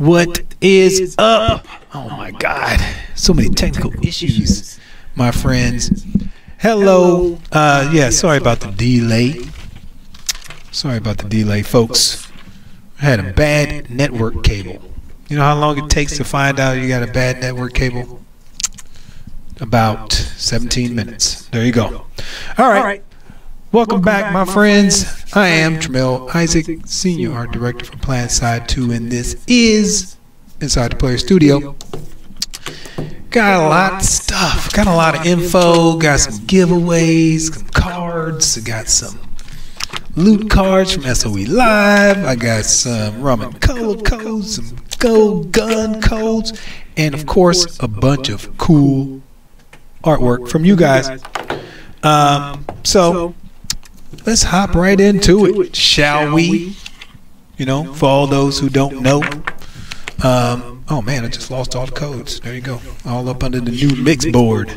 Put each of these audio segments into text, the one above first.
What is up? Oh my God, so many technical issues, my friends. Hello. Yeah, sorry about the delay. Sorry about the delay, folks. I had a bad network cable. You know how long it takes to find out you got a bad network cable? About 17 minutes. There you go. All right. Welcome back, my friends. I am Tramell Isaac, Senior Art Director for PlanetSide 2, and this is Inside the Player Studio. Got a lot of stuff. Got a lot of info. Got some giveaways, some cards. I got some loot cards from SOE Live. I got some rum and cola codes, some gold gun codes, and of course a bunch of cool artwork from you guys. So let's hop right into it, shall we? You know, for all those who don't know. Oh man, I just lost all the codes. There you go. All up under the new mix board.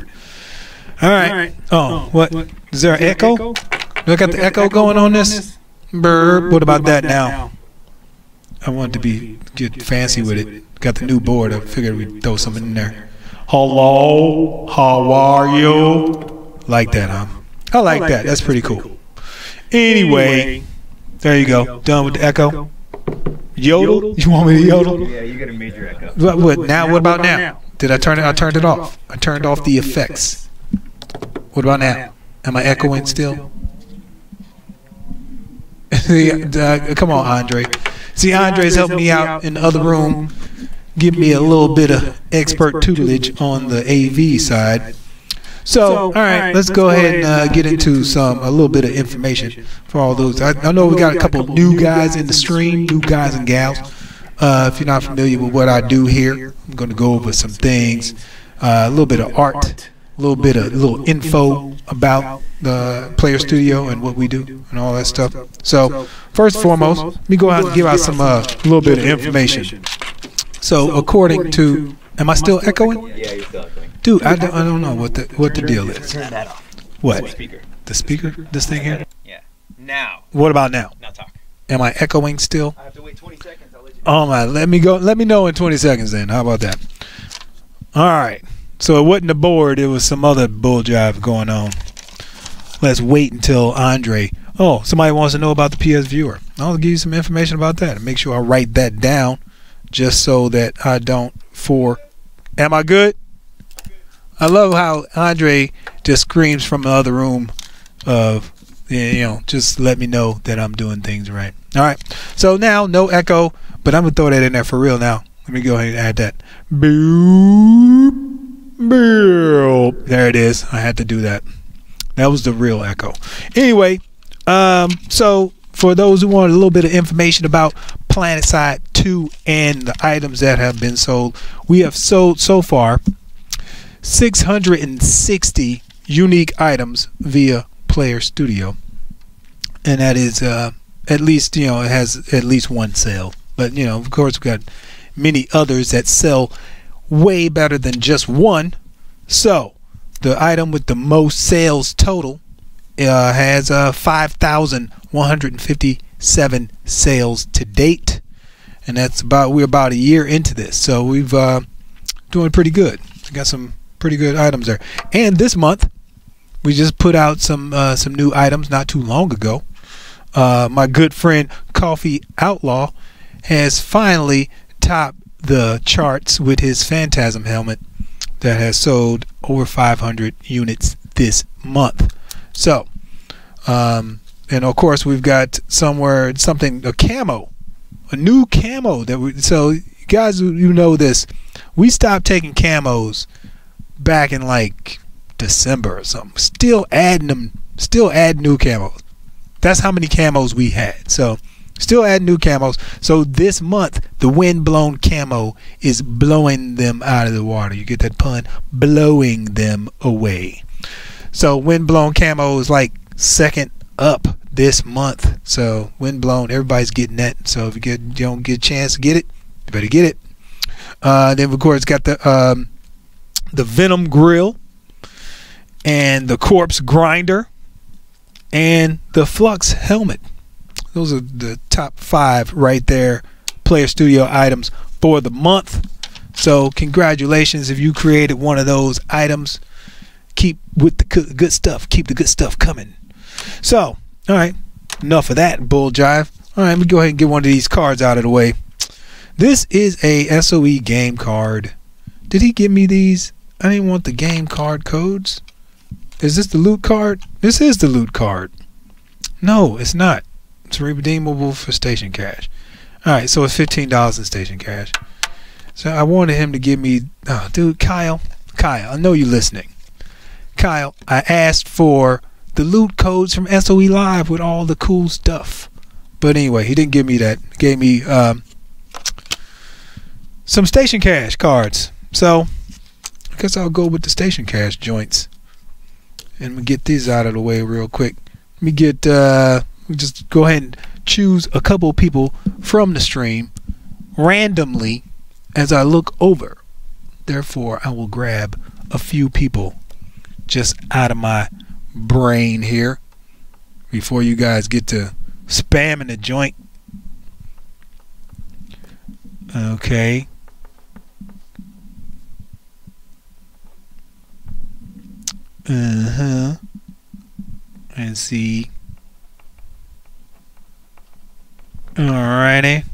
All right. Oh, what? Is there an echo? Do I got the echo going on this? Brr. What about that now? I wanted to get fancy with it. Got the new board. I figured we'd throw something in there. Hello, how are you? Like that, huh? I like that. That's pretty cool. Anyway, there you go. Done with the echo. Yodel? You want me to yodel? Yeah, you got a major echo. What now? What about now? Did I turn it? I turned it off. I turned off the effects. What about now? Am I echoing still? Come on, Andre. See, Andre's helping me out in the other room. Give me a little bit of expert tutelage on the AV side. So, all right, let's go ahead and get into a little bit of information for all those. I know we got a couple new guys in the stream, new guys and gals. If you're not familiar with what I do here, I'm going to go over some things, a little bit of art, a little info about the Player Studio and what we do and all that stuff. So, first and foremost, let me go out and give out some little bit of information. So, according to, am I still echoing? Yeah, you're still echoing. Dude, I don't know what the deal is. Turn that off. What? The speaker. The speaker? This thing here? Yeah. Now. What about now? Now talk. Am I echoing still? I have to wait 20 seconds. I'll let you know. Oh my, let me know in 20 seconds then. How about that? All right. So it wasn't the board, it was some other bull jive going on. Let's wait until Andre. Oh, somebody wants to know about the PS Viewer. I'll give you some information about that and make sure I write that down just so that I don't Am I good? I love how Andre just screams from the other room of, you know, just let me know that I'm doing things right. All right. So now, no echo, but I'm going to throw that in there for real now. Let me go ahead and add that. Boop. Boop. There it is. I had to do that. That was the real echo. Anyway, so for those who want a little bit of information about PlanetSide 2 and the items that have been sold, we have sold so far 660 unique items via Player Studio, and that is at least, you know, it has at least one sale. But you know, of course, we've got many others that sell way better than just one. So the item with the most sales total has 5,157 sales to date, and that's we're about a year into this, so we've doing pretty good. We got some pretty good items there. And this month we just put out some new items not too long ago. My good friend Coffee Outlaw has finally topped the charts with his Phantasm helmet that has sold over 500 units this month. So and of course we've got a camo, a new camo that so you guys, you know this, we stopped taking camos back in like December or something. Still adding new camos. That's how many camos we had. So still adding new camos. So this month the windblown camo is blowing them out of the water. You get that pun? Blowing them away. So windblown camo is like second up this month. So windblown, everybody's getting that. So if you don't get a chance to get it, you better get it. Then of course got the Venom grill and the corpse grinder and the Flux helmet. Those are the top 5 right there Player Studio items for the month. So congratulations if you created one of those items. Keep with the good stuff. Keep the good stuff coming. So, all right, enough of that bull jive. All right, let me go ahead and get one of these cards out of the way. This is a SOE game card. Did he give me these? I didn't want the game card codes. Is this the loot card? This is the loot card. No, it's not. It's redeemable for station cash. All right, so it's $15 in station cash. So I wanted him to give me, oh, dude, Kyle, I know you're listening. Kyle, I asked for the loot codes from SOE Live with all the cool stuff. But anyway, he didn't give me that. He gave me some station cash cards. So I guess I'll go with the station cash joints. And we get these out of the way real quick. Let me get, we just go ahead and choose a couple people from the stream randomly as I look over. Therefore, I will grab a few people just out of my brain here before you guys get to spamming the joint. Okay. And see. Alrighty.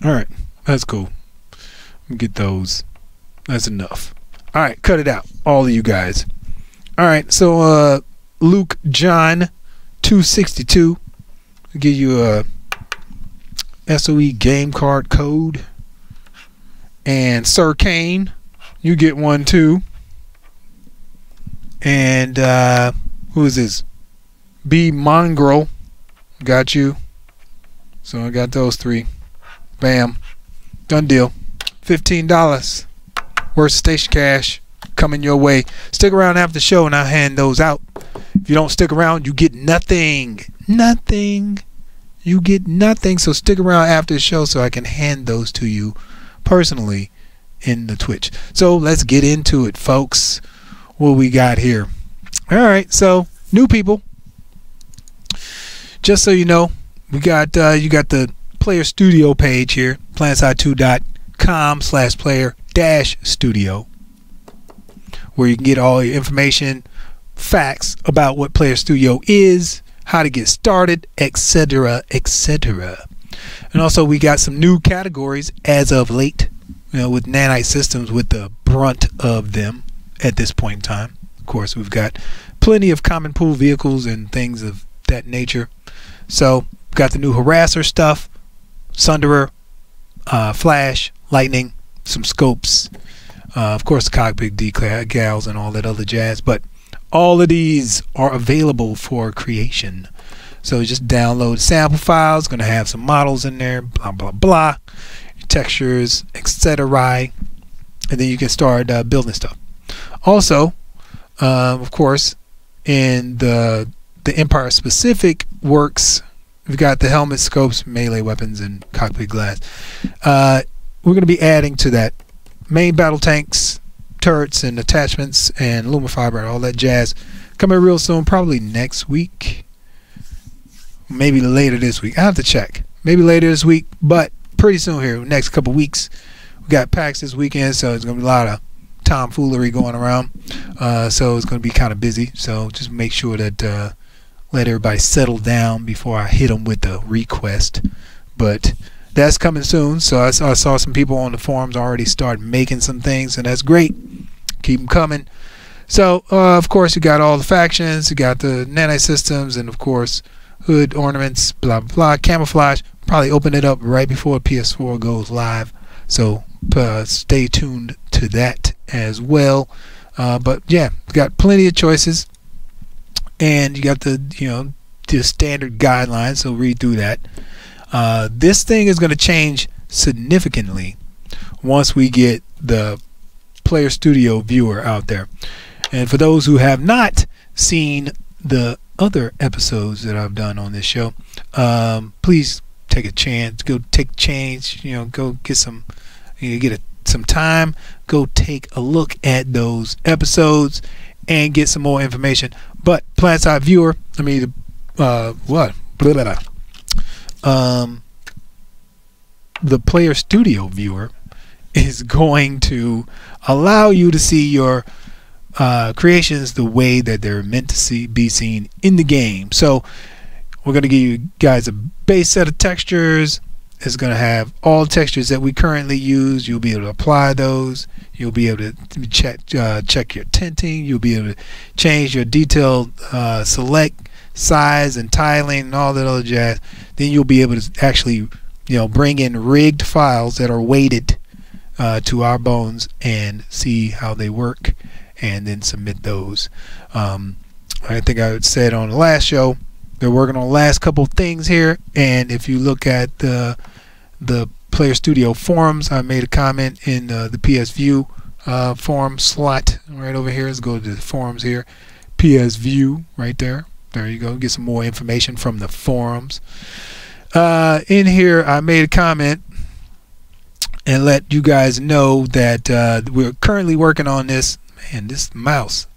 Alright, that's cool. Get those. That's enough. Alright, cut it out. All of you guys. Alright, so Luke John 262. I'll give you a SOE game card code. And Sir Kane, you get one too. And who is this? B Mongrel, got you. So I got those three. Bam, done deal. $15 worth of station cash coming your way. Stick around after the show and I'll hand those out. If you don't stick around, you get nothing. Nothing. You get nothing. So stick around after the show so I can hand those to you personally in the Twitch. So let's get into it, folks. What we got here. All right, so new people. Just so you know, we got you got the Player Studio page here, PlanetSide2.com/player-studio, where you can get all your information, facts about what Player Studio is, how to get started, etc., etc. And also we got some new categories as of late, you know, with Nanite Systems with the brunt of them at this point in time. Of course, we've got plenty of common pool vehicles and things of that nature. So got the new harasser stuff, Sunderer, flash, lightning, some scopes, of course the cockpit decals and all that other jazz. But all of these are available for creation. So just download sample files, going to have some models in there, blah blah blah, textures, etc. And then you can start building stuff. Also, of course, in the Empire specific works, we've got the helmet, scopes, melee weapons, and cockpit glass. We're going to be adding to that main battle tanks, turrets, and attachments, and lumifiber, and all that jazz. Coming real soon, probably next week. Maybe later this week. I have to check. Maybe later this week, but pretty soon here, next couple weeks. We got PAX this weekend, so it's going to be a lot of tomfoolery going around. So it's going to be kind of busy. So just make sure that let everybody settle down before I hit them with the request. But that's coming soon. So I saw some people on the forums already start making some things, and that's great. Keep them coming. So of course you got all the factions, you got the Nanite Systems, and of course hood ornaments, blah blah blah, camouflage. Probably open it up right before PS4 goes live. So stay tuned to that as well. But yeah, got plenty of choices. And you got the, you know, the standard guidelines, so read through that. This thing is going to change significantly once we get the Player Studio viewer out there. And for those who have not seen the other episodes that I've done on this show, please take a chance, go take a chance, you know, go get some, you know, get a some time, go take a look at those episodes and get some more information. But PlanetSide viewer, I mean, what? Blah, blah, blah. The Player Studio viewer is going to allow you to see your creations the way that they're meant to be seen in the game. So we're going to give you guys a base set of textures. It's going to have all textures that we currently use. You'll be able to apply those. You'll be able to check your tinting. You'll be able to change your detailed select size and tiling and all that other jazz. Then you'll be able to actually, bring in rigged files that are weighted to our bones and see how they work, and then submit those. I think I said on the last show, they're working on the last couple things here, and if you look at the Player Studio forums, I made a comment in the PS View forum slot right over here. Let's go to the forums here. PS View right there. There you go. Get some more information from the forums. In here, I made a comment and let you guys know that we're currently working on this. Man, this mouse.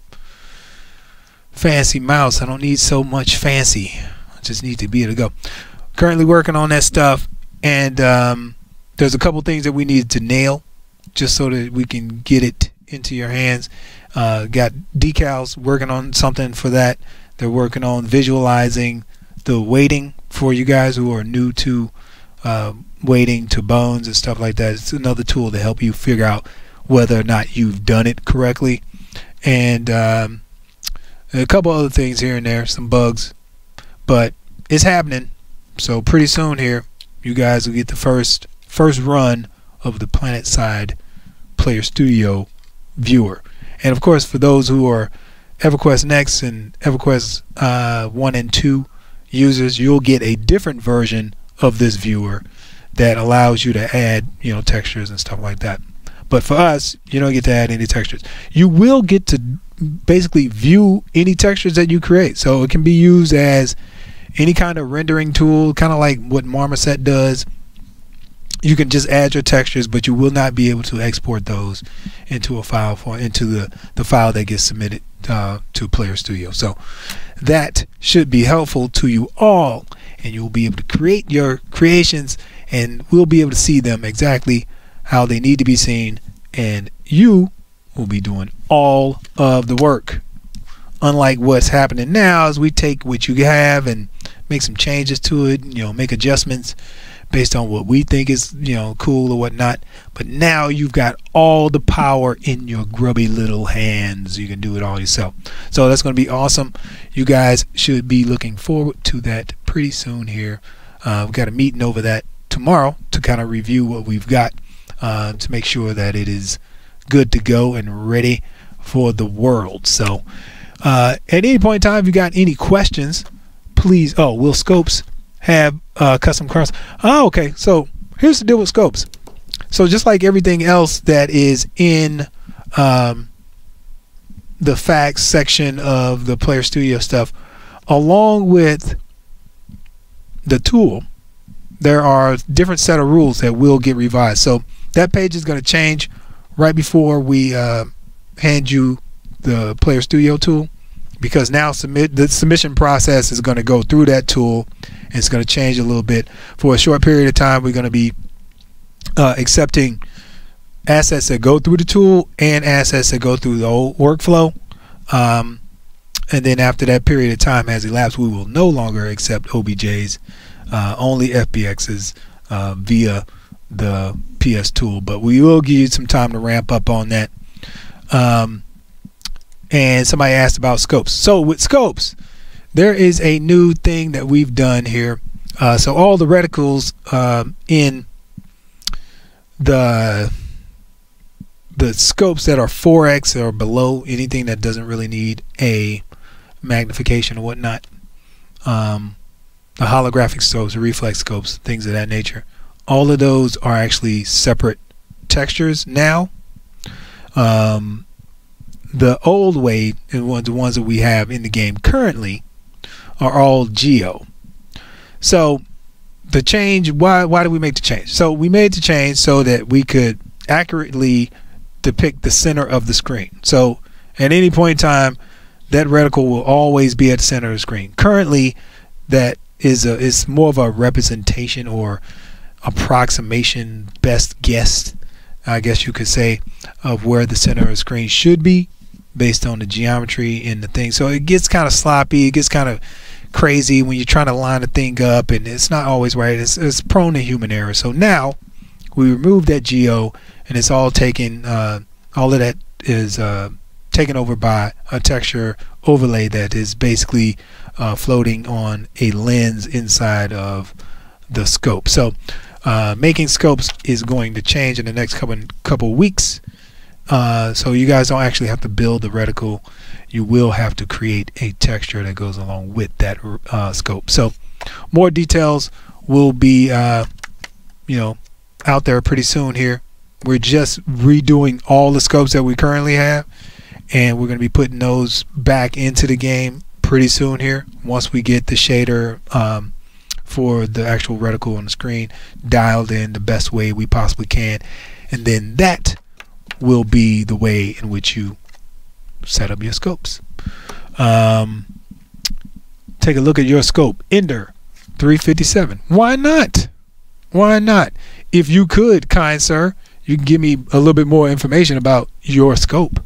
Fancy mouse. I don't need so much fancy. I just need to be able to go. Currently working on that stuff, and there's a couple things that we need to nail just so that we can get it into your hands. Got decals working on something for that. They're working on visualizing the weighting for you guys who are new to weighting to bones and stuff like that. It's another tool to help you figure out whether or not you've done it correctly. And a couple other things here and there, some bugs, but it's happening. So pretty soon here, you guys will get the first run of the PlanetSide Player Studio viewer. And of course, for those who are EverQuest Next and EverQuest 1 and 2 users, you'll get a different version of this viewer that allows you to add, textures and stuff like that. But for us, you don't get to add any textures. You will get to basically view any textures that you create. So it can be used as any kind of rendering tool, kind of like what Marmoset does. You can just add your textures, but you will not be able to export those into a file into the file that gets submitted to Player Studio. So that should be helpful to you all, and you'll be able to create your creations, and we'll be able to see them exactly how they need to be seen, and you will be doing all of the work. Unlike what's happening now, is we take what you have and make some changes to it, make adjustments based on what we think is cool or whatnot. But now you've got all the power in your grubby little hands. You can do it all yourself. So that's going to be awesome. You guys should be looking forward to that pretty soon here. We've got a meeting over that tomorrow to kind of review what we've got to make sure that it is good to go and ready for the world. So at any point in time, if you got any questions, please. Oh, will scopes have custom cross? Oh, okay. So here's the deal with scopes. So just like everything else that is in the facts section of the Player Studio stuff, along with the tool, there are different set of rules that will get revised. So that page is going to change right before we hand you the Player Studio tool, because now the submission process is going to go through that tool, and it's going to change a little bit. For a short period of time, we're going to be accepting assets that go through the tool and assets that go through the old workflow, and then after that period of time has elapsed, we will no longer accept OBJs, only FBXs via the PS tool. But we will give you some time to ramp up on that. And somebody asked about scopes. So with scopes, there is a new thing that we've done here. So all the reticles in the scopes that are 4x or below, anything that doesn't really need a magnification or whatnot, the holographic scopes, the reflex scopes, things of that nature, all of those are actually separate textures now. The old way, and the ones that we have in the game currently, are all geo. So the change, why did we make the change? So we made the change so that we could accurately depict the center of the screen. So at any point in time, that reticle will always be at the center of the screen. Currently, that is more of a representation or approximation, best guess, I guess you could say, of where the center of the screen should be based on the geometry in the thing. So it gets kind of sloppy, it gets kind of crazy when you're trying to line the thing up, and it's not always right. It's prone to human error. So now we remove that geo, and it's all taken, all of that is taken over by a texture overlay that is basically floating on a lens inside of the scope. So making scopes is going to change in the next couple weeks. So you guys don't actually have to build the reticle. You will have to create a texture that goes along with that scope. So more details will be out there pretty soon here. We're just redoing all the scopes that we currently have, and we're going to be putting those back into the game pretty soon here once we get the shader for the actual reticle on the screen dialed in the best way we possibly can, and then that will be the way in which you set up your scopes. Take a look at your scope, Ender 357. Why not? Why not? If you could, kind sir, you can give me a little bit more information about your scope.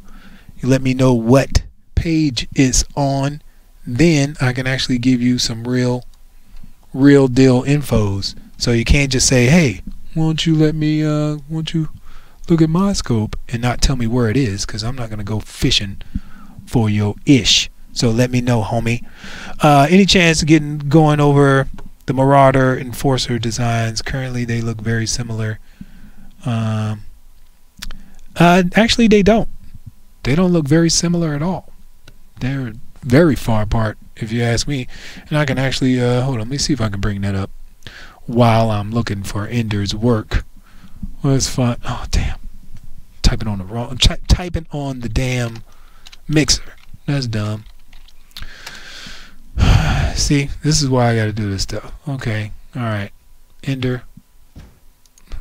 You let me know what page it's on, then I can actually give you some real deal infos. So you can't just say, hey, won't you let me won't you look at my scope and not tell me where it is, because I'm not gonna go fishing for your ish. So let me know, homie. Any chance of going over the Marauder Enforcer designs? Currently they look very similar. Actually they don't look very similar at all. They're very far apart, if you ask me. And I can actually hold on, let me see if I can bring that up while I'm looking for Ender's work. Well, it's fun. Oh damn, typing on the damn mixer. That's dumb. See, this is why I gotta do this stuff. Okay, alright. Ender.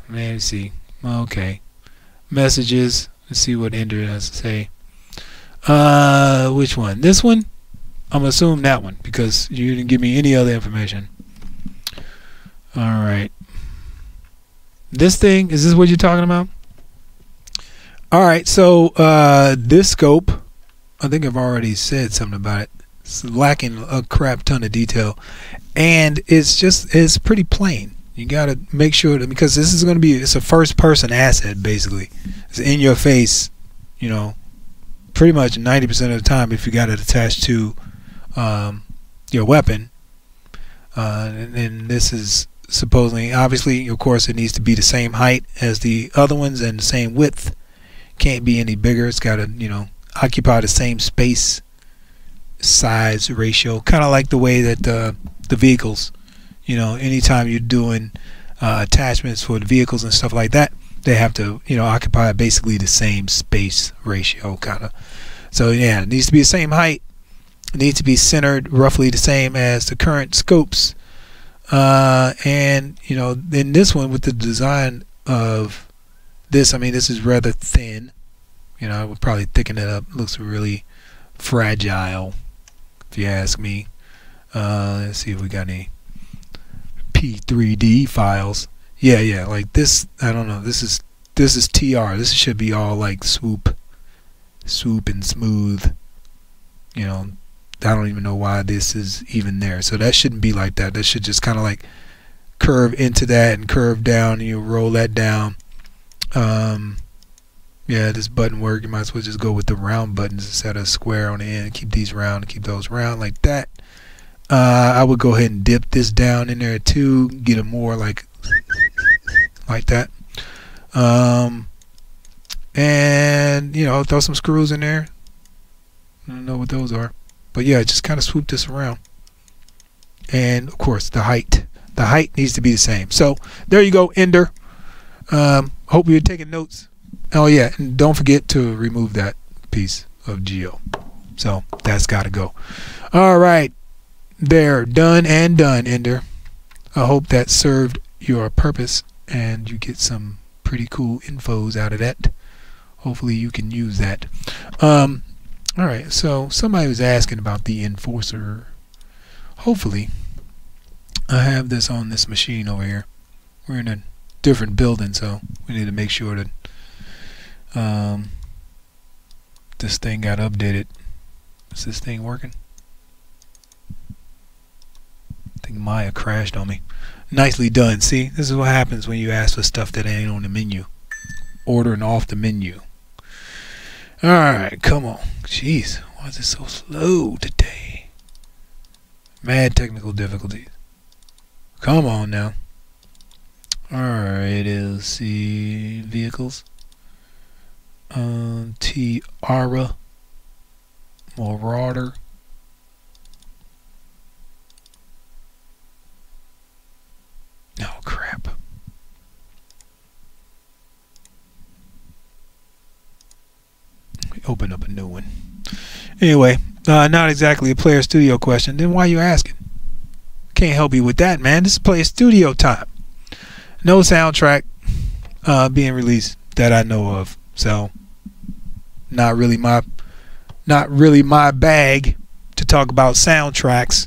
Let's see. Okay. Messages. Let's see what Ender has to say. Which one? This one? I'm gonna assume that one because you didn't give me any other information. Alright. This thing, is this what you're talking about? Alright, so this scope, I think I've already said something about it. It's lacking a crap ton of detail, and it's pretty plain. You gotta make sure that, because this is gonna be, it's a first person asset basically. It's in your face, you know, pretty much 90% of the time if you got it attached to your weapon. And this is supposedly, obviously, of course, it needs to be the same height as the other ones and the same width. Can't be any bigger. It's got to, you know, occupy the same space size ratio, kind of like the way that the vehicles, you know, anytime you're doing attachments for the vehicles and stuff like that, they have to, you know, occupy basically the same space ratio, kind of. So yeah, it needs to be the same height. It needs to be centered roughly the same as the current scopes. And you know, in this one, with the design of this, I mean, this is rather thin. You know, I would probably thicken it up. It looks really fragile, if you ask me. Let's see if we got any P3D files. Yeah, like this. I don't know. This is TR. This should be all like swoop and smooth. You know, I don't even know why this is even there. So that shouldn't be like that. That should just kind of like curve into that and curve down, and you roll that down. Yeah, this button work. You might as well just go with the round buttons instead of square on the end. Keep these round and keep those round like that. I would go ahead and dip this down in there too. Get it more like that. And you know, throw some screws in there. I don't know what those are, but yeah, just kind of swoop this around. And of course, the height needs to be the same. So there you go, Ender. Hope you're taking notes. Oh yeah, and don't forget to remove that piece of geo. So that's got to go. All right, there, done and done, Ender. I hope that served your purpose and you get some pretty pretty cool infos out of that. Hopefully you can use that. Alright, so somebody was asking about the enforcer. Hopefully I have this on this machine over here. We're in a different building, so we need to make sure that this thing got updated. Is this thing working? I think Maya crashed on me. Nicely done. See, this is what happens when you ask for stuff that ain't on the menu. Ordering off the menu. Alright, come on. Jeez, why is it so slow today? Mad technical difficulties. Come on now. Alright, let's see. Vehicles. Tiara. Marauder. Oh crap. Let me open up a new one. Anyway, not exactly a Player Studio question. Then why are you asking? Can't help you with that, man. This is Player Studio time. No soundtrack being released that I know of. So not really my bag to talk about soundtracks.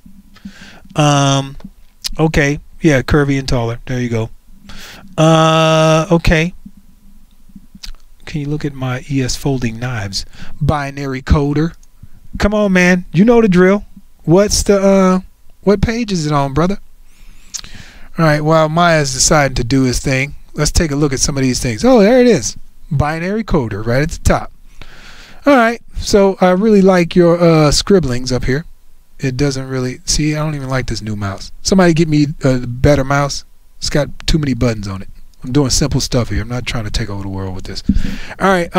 Okay. Yeah, curvy and taller. There you go. Okay. Can you look at my ES folding knives? Binary coder. Come on, man. You know the drill. What's the what page is it on, brother? Alright, while Maya's deciding to do his thing, let's take a look at some of these things. Oh, there it is. Binary coder right at the top. Alright, so I really like your scribblings up here. It doesn't really see. I don't even like this new mouse. Somebody get me a better mouse. It's got too many buttons on it. I'm doing simple stuff here. I'm not trying to take over the world with this. All right.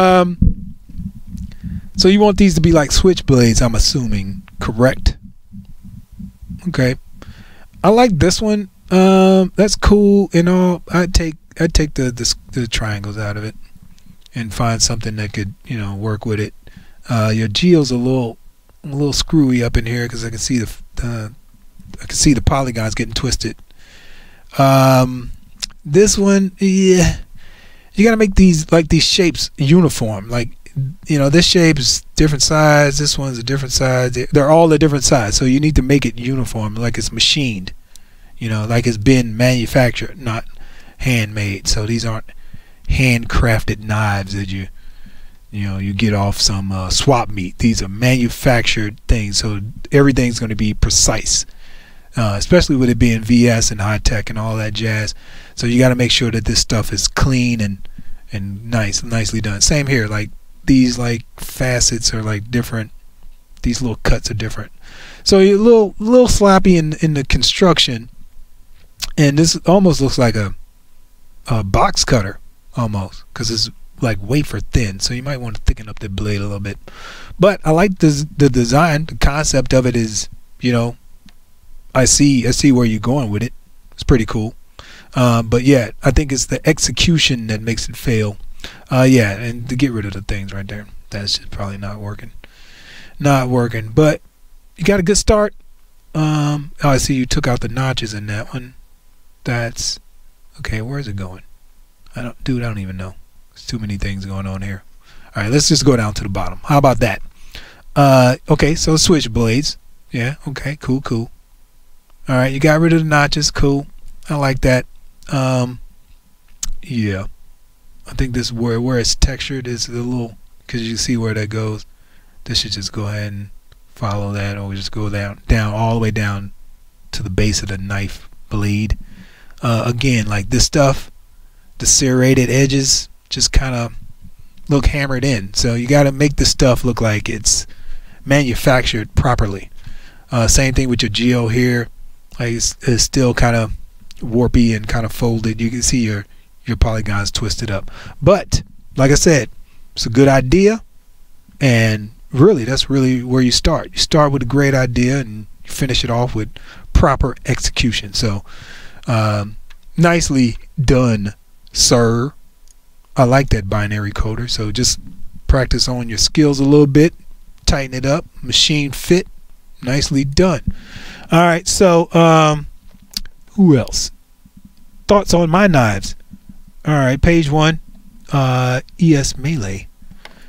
So you want these to be like switchblades? I'm assuming, correct? Okay. I like this one. That's cool and all. I'd take the triangles out of it and find something that could work with it. Your geo's a little screwy up in here because I can see the polygons getting twisted. This one, yeah, you gotta make these shapes uniform. Like this shape is different size. This one's a different size. They're all a different size, so you need to make it uniform, like it's machined. Like it's been manufactured, not handmade. So these aren't handcrafted knives that you get off some swap meet. These are manufactured things, so everything's going to be precise, especially with it being VS and high tech and all that jazz. So you got to make sure that this stuff is clean and nicely done. Same here, like these facets are like different. These little cuts are different. So you're a little sloppy in the construction, and this almost looks like a box cutter almost, because it's like wafer thin, so you might want to thicken up the blade a little bit. But I like the design. The concept of it is, I see where you're going with it. It's pretty cool. But yeah, I think it's the execution that makes it fail. Yeah, and to get rid of the things right there, that's just probably not working. But you got a good start. Oh, I see you took out the notches in that one. That's okay. Where's it going? I don't even know. There's too many things going on here. All right, let's just go down to the bottom. How about that? Okay, so switchblades. Yeah, okay, cool. All right, you got rid of the notches. Cool. I like that. Yeah, I think this where it's textured is a little, because you see where that goes. This should just go ahead and follow that, or just go down all the way down to the base of the knife blade. Again, like this stuff, the serrated edges just kind of look hammered in, so you got to make the stuff look like it's manufactured properly. Same thing with your geo here. Like it's still kind of warpy and kind of folded. You can see your polygons twisted up, but like I said, it's a good idea, and really that's really where you start. You start with a great idea and you finish it off with proper execution. So nicely done, sir. I like that binary coder. So just practice on your skills a little bit, tighten it up, machine fit. Nicely done. All right, so who else? Thoughts on my knives? All right, page 1. ES Melee.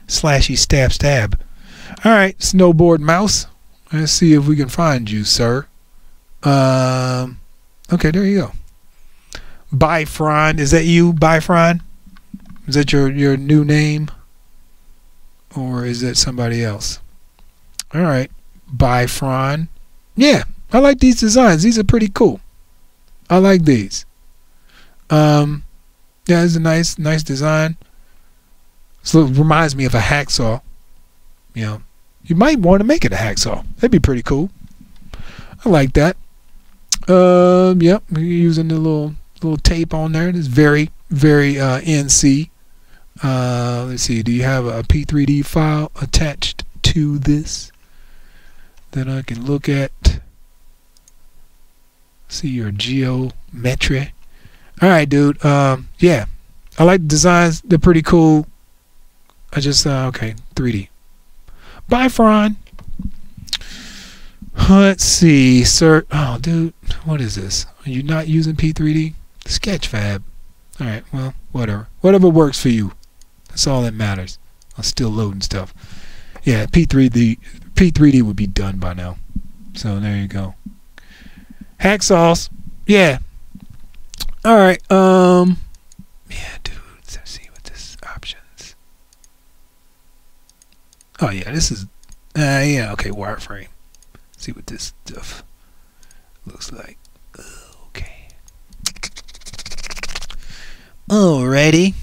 Slashy stab stab. All right, snowboard mouse. Let's see if we can find you, sir. Okay, there you go. Bifron. Is that you, Bifron? Is that your new name? Or is it somebody else? All right, Bifron. Yeah, I like these designs. These are pretty cool. I like these. Yeah, it's a nice design. So it reminds me of a hacksaw. You know, you might want to make it a hacksaw. That'd be pretty cool. I like that. Yep, we're using the little tape on there. It's very NC. Let's see. Do you have a P3D file attached to this that I can look at? See your geometry. All right, dude. Yeah, I like the designs. They're pretty cool. I just okay, 3D. Bye, Fron. Let's see, sir. Oh, dude, what is this? Are you not using P3D? Sketchfab. All right, well, whatever. Whatever works for you. That's all that matters. I'm still loading stuff. Yeah, P3D would be done by now. So there you go. Hacksaws. Yeah. All right. Yeah, dude. Let's see what this options. Oh yeah, this is. Yeah. Okay, wireframe. See what this stuff looks like. Okay. Alrighty.